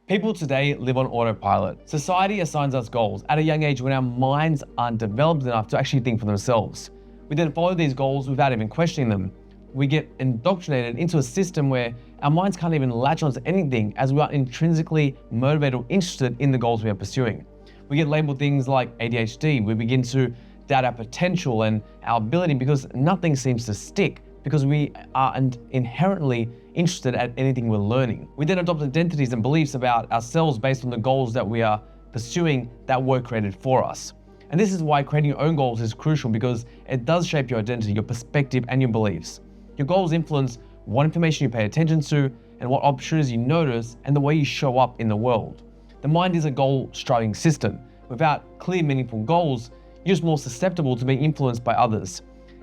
People today live on autopilot. Society assigns us goals at a young age when our minds aren't developed enough to actually think for themselves. We then follow these goals without even questioning them. We get indoctrinated into a system where our minds can't even latch onto anything as we are intrinsically motivated or interested in the goals we are pursuing. We get labeled things like ADHD. We begin to doubt our potential and our ability because nothing seems to stick, because we aren't inherently interested at anything we're learning. We then adopt identities and beliefs about ourselves based on the goals that we are pursuing that were created for us. And this is why creating your own goals is crucial, because it does shape your identity, your perspective, and your beliefs. Your goals influence what information you pay attention to and what opportunities you notice and the way you show up in the world. The mind is a goal-striving system. Without clear, meaningful goals, you're just more susceptible to being influenced by others.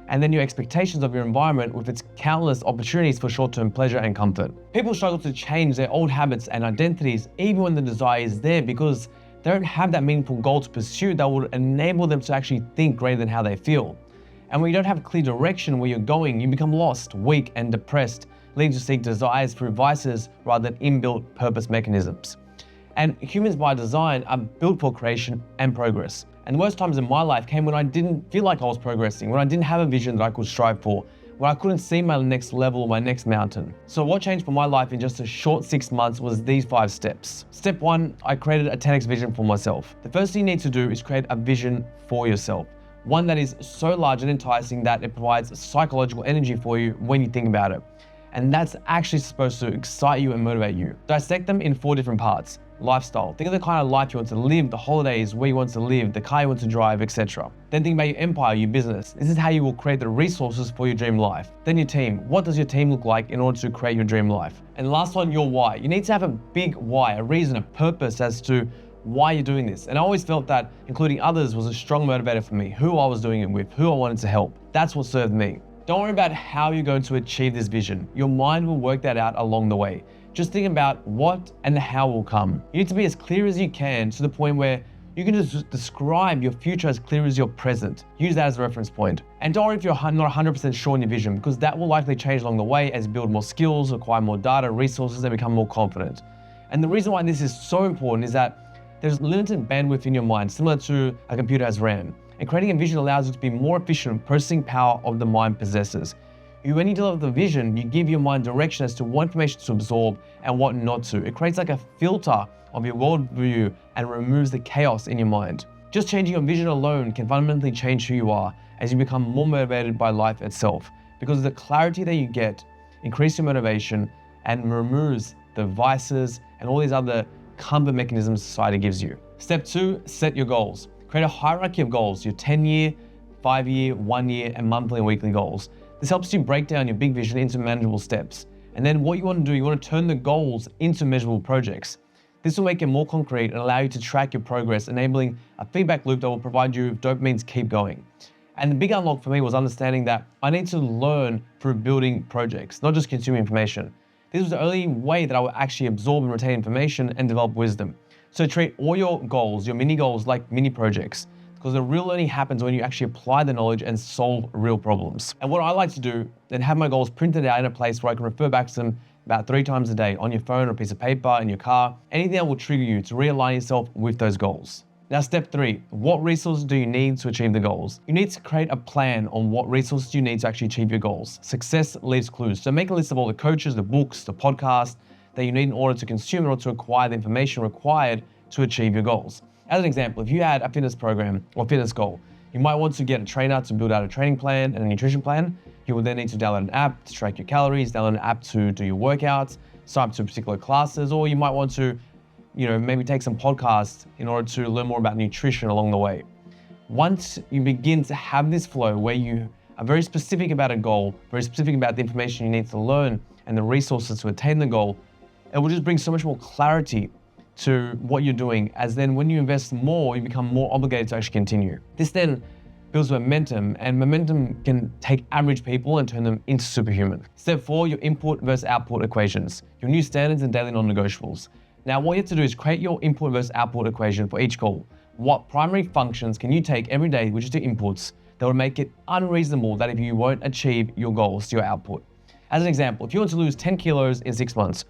And then your expectations of your environment with its countless opportunities for short-term pleasure and comfort. People struggle to change their old habits and identities even when the desire is there, because they don't have that meaningful goal to pursue that would enable them to actually think greater than how they feel. And when you don't have clear direction where you're going, you become lost, weak, and depressed, leading to seek desires through vices rather than inbuilt purpose mechanisms. And humans by design are built for creation and progress. And the worst times in my life came when I didn't feel like I was progressing, when I didn't have a vision that I could strive for, when I couldn't see my next level or my next mountain. So what changed for my life in just a short 6 months was these 5 steps. Step 1, I created a 10x vision for myself. The first thing you need to do is create a vision for yourself. One that is so large and enticing that it provides psychological energy for you when you think about it. And that's actually supposed to excite you and motivate you. Dissect them in 4 different parts. Lifestyle. Think of the kind of life you want to live, the holidays, where you want to live, the car you want to drive, etc. Then think about your empire, your business. This is how you will create the resources for your dream life. Then your team. What does your team look like in order to create your dream life? And last one, your why. You need to have a big why, a reason, a purpose as to why you're doing this. And I always felt that including others was a strong motivator for me, who I was doing it with, who I wanted to help. That's what served me. Don't worry about how you're going to achieve this vision. Your mind will work that out along the way. Just think about what and how will come. You need to be as clear as you can, to the point where you can just describe your future as clear as your present. Use that as a reference point. And don't worry if you're not 100% sure in your vision, because that will likely change along the way as you build more skills, acquire more data, resources, and become more confident. And the reason why this is so important is that there's limited bandwidth in your mind, similar to a computer has RAM. And creating a vision allows you to be more efficient in processing power of the mind possesses. When you develop the vision, you give your mind direction as to what information to absorb and what not to. It creates like a filter of your worldview and removes the chaos in your mind. Just changing your vision alone can fundamentally change who you are as you become more motivated by life itself, because the clarity that you get increases your motivation and removes the vices and all these other comfort mechanisms society gives you. Step 2, set your goals. Create a hierarchy of goals, your 10-year, 5-year, 1-year, and monthly and weekly goals. This helps you break down your big vision into manageable steps. And then what you want to do, you want to turn the goals into measurable projects. This will make it more concrete and allow you to track your progress, enabling a feedback loop that will provide you with dopamine to keep going. And the big unlock for me was understanding that I need to learn through building projects, not just consuming information. This was the only way that I would actually absorb and retain information and develop wisdom. So treat all your goals, your mini goals, like mini projects, because the real learning happens when you actually apply the knowledge and solve real problems. And what I like to do, then have my goals printed out in a place where I can refer back to them about 3 times a day, on your phone or a piece of paper, in your car, anything that will trigger you to realign yourself with those goals. Now, step 3, what resources do you need to achieve the goals? You need to create a plan on what resources you need to actually achieve your goals. Success leaves clues. So make a list of all the coaches, the books, the podcasts that you need in order to consume, in order to acquire the information required to achieve your goals. As an example, if you had a fitness program or fitness goal, you might want to get a trainer to build out a training plan and a nutrition plan. You will then need to download an app to track your calories, download an app to do your workouts, sign up to particular classes, or you might want to, maybe take some podcasts in order to learn more about nutrition along the way. Once you begin to have this flow where you are very specific about a goal, very specific about the information you need to learn and the resources to attain the goal, it will just bring so much more clarity to what you're doing, as then when you invest more, you become more obligated to actually continue. This then builds momentum, and momentum can take average people and turn them into superhuman. Step 4, your input versus output equations, your new standards and daily non-negotiables. Now, what you have to do is create your input versus output equation for each goal. What primary functions can you take every day, which is your inputs, that will make it unreasonable that if you won't achieve your goals, your output? As an example, if you want to lose 10 kilos in 6 months,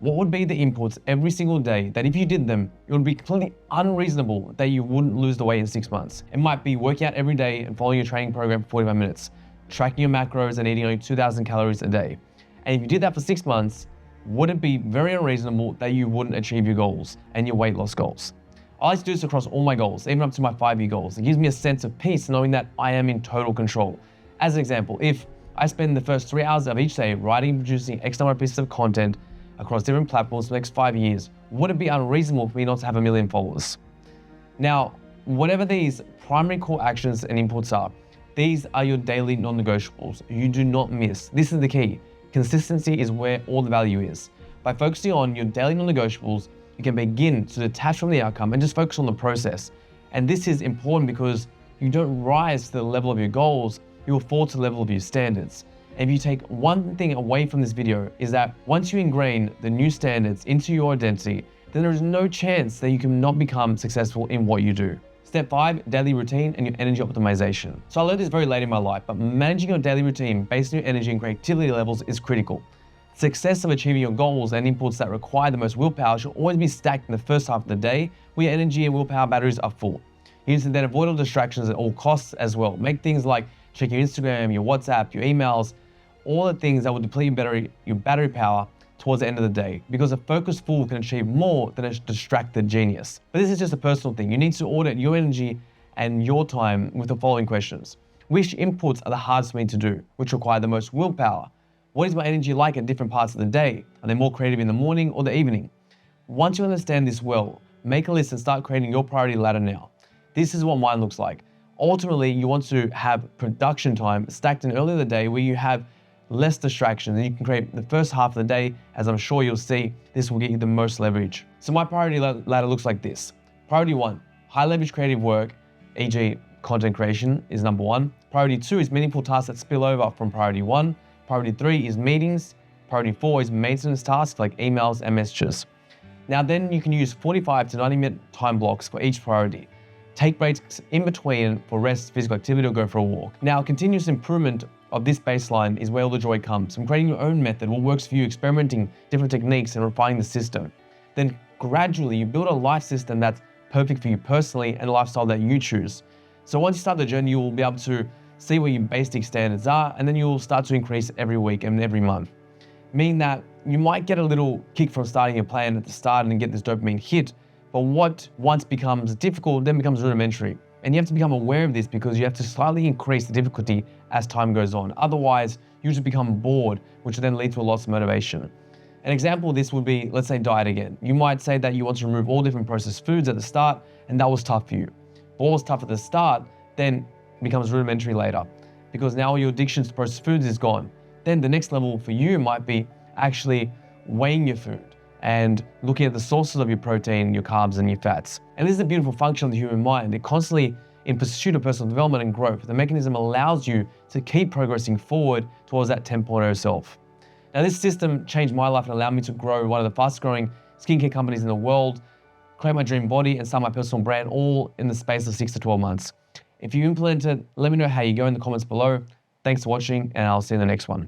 What would be the inputs every single day that if you did them, it would be completely unreasonable that you wouldn't lose the weight in 6 months? It might be working out every day and following your training program for 45 minutes, tracking your macros and eating only 2,000 calories a day. And if you did that for 6 months, would it be very unreasonable that you wouldn't achieve your goals and your weight loss goals? I like to do this across all my goals, even up to my 5-year goals. It gives me a sense of peace knowing that I am in total control. As an example, if I spend the first 3 hours of each day writing and producing X number of pieces of content across different platforms for the next 5 years, would it be unreasonable for me not to have 1 million followers? Now, whatever these primary core actions and inputs are, these are your daily non-negotiables. You do not miss. This is the key. Consistency is where all the value is. By focusing on your daily non-negotiables, you can begin to detach from the outcome and just focus on the process. And this is important because you don't rise to the level of your goals, you will fall to the level of your standards. And if you take one thing away from this video is that once you ingrain the new standards into your identity, then there is no chance that you cannot become successful in what you do. Step 5, daily routine and your energy optimization. So I learned this very late in my life, but managing your daily routine based on your energy and creativity levels is critical. Success of achieving your goals and inputs that require the most willpower should always be stacked in the first half of the day where your energy and willpower batteries are full. You need to then avoid all distractions at all costs as well. Make things like checking your Instagram, your WhatsApp, your emails, all the things that will deplete your battery power towards the end of the day, because a focused fool can achieve more than a distracted genius. But this is just a personal thing. You need to audit your energy and your time with the following questions. Which inputs are the hardest for me to do? Which require the most willpower? What is my energy like at different parts of the day? Are they more creative in the morning or the evening? Once you understand this well, make a list and start creating your priority ladder now. This is what mine looks like. Ultimately, you want to have production time stacked in early in the day where you have less distractions and you can create the first half of the day. As I'm sure you'll see, this will get you the most leverage. So my priority ladder looks like this. Priority 1, high leverage creative work, e.g. content creation is number 1. Priority 2 is meaningful tasks that spill over from priority 1. Priority 3 is meetings. Priority 4 is maintenance tasks like emails and messages. Now then you can use 45 to 90-minute time blocks for each priority. Take breaks in between for rest, physical activity, or go for a walk. Now, continuous improvement of this baseline is where all the joy comes. From creating your own method, what works for you, experimenting different techniques and refining the system. Then gradually you build a life system that's perfect for you personally and a lifestyle that you choose. So once you start the journey, you will be able to see where your basic standards are, and then you will start to increase every week and every month. Meaning that you might get a little kick from starting your plan at the start and get this dopamine hit, but what once becomes difficult then becomes rudimentary. And you have to become aware of this because you have to slightly increase the difficulty as time goes on. Otherwise, you just become bored, which will then lead to a loss of motivation. An example of this would be, let's say, diet again. You might say that you want to remove all different processed foods at the start, and that was tough for you. But what was tough at the start then becomes rudimentary later, because now your addiction to processed foods is gone. Then the next level for you might be actually weighing your food and looking at the sources of your protein, your carbs, and your fats. And this is a beautiful function of the human mind. It constantly, in pursuit of personal development and growth, the mechanism allows you to keep progressing forward towards that 10.0 self. Now, this system changed my life and allowed me to grow one of the fastest growing skincare companies in the world, create my dream body, and start my personal brand, all in the space of 6 to 12 months. If you implement it, let me know how you go in the comments below. Thanks for watching, and I'll see you in the next one.